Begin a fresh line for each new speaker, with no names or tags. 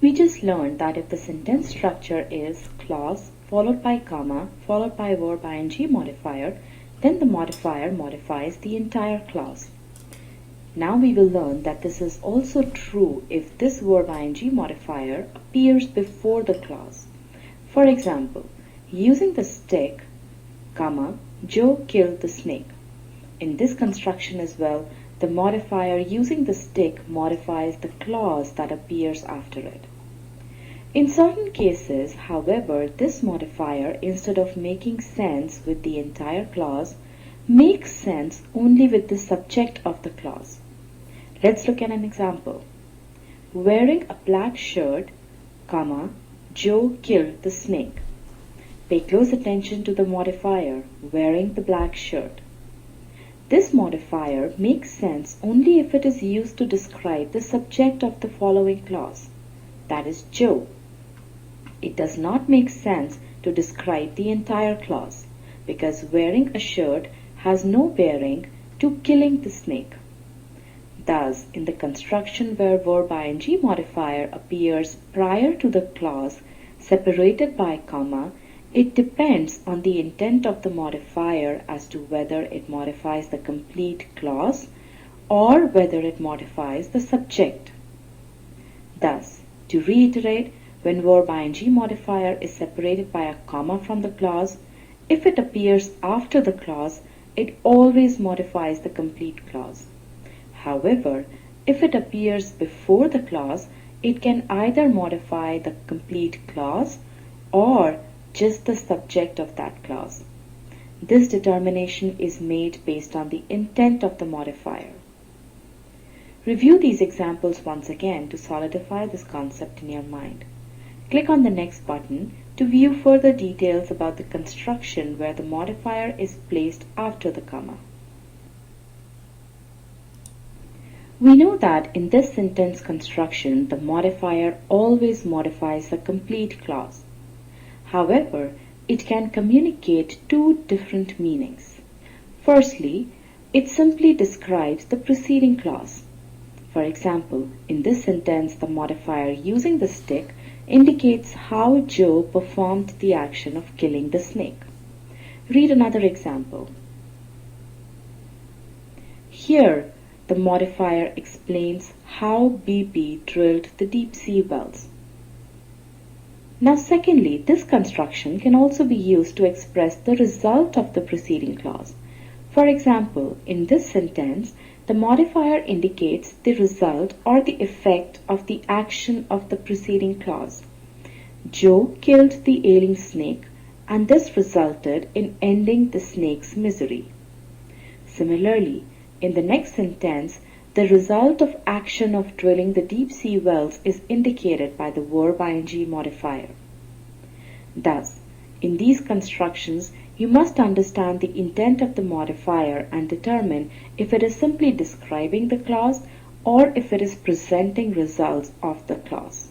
We just learned that if the sentence structure is clause followed by comma followed by verb-ing modifier, then the modifier modifies the entire clause. Now we will learn that this is also true if this verb-ing modifier appears before the clause. For example, using the stick, comma, Joe killed the snake. In this construction as well, the modifier using the stick modifies the clause that appears after it. In certain cases, however, this modifier, instead of making sense with the entire clause, makes sense only with the subject of the clause. Let's look at an example. Wearing a black shirt, comma, Joe killed the snake. Pay close attention to the modifier, wearing the black shirt. This modifier makes sense only if it is used to describe the subject of the following clause, that is Joe. It does not make sense to describe the entire clause because wearing a shirt has no bearing to killing the snake. Thus, in the construction where verb-ing modifier appears prior to the clause separated by comma, it depends on the intent of the modifier as to whether it modifies the complete clause or whether it modifies the subject. Thus, to reiterate, when verb-ing modifier is separated by a comma from the clause, if it appears after the clause, it always modifies the complete clause. However, if it appears before the clause, it can either modify the complete clause or just the subject of that clause. This determination is made based on the intent of the modifier. Review these examples once again to solidify this concept in your mind. Click on the next button to view further details about the construction where the modifier is placed after the comma. We know that in this sentence construction, the modifier always modifies the complete clause. However, it can communicate two different meanings. Firstly, it simply describes the preceding clause. For example, in this sentence, the modifier using the stick indicates how Joe performed the action of killing the snake. Read another example. Here, the modifier explains how BP drilled the deep sea wells. Now secondly, this construction can also be used to express the result of the preceding clause. For example, in this sentence, the modifier indicates the result or the effect of the action of the preceding clause. Joe killed the ailing snake, and this resulted in ending the snake's misery. Similarly, in the next sentence, the result of action of drilling the deep sea wells is indicated by the verb-ing modifier. Thus, in these constructions, you must understand the intent of the modifier and determine if it is simply describing the clause or if it is presenting results of the clause.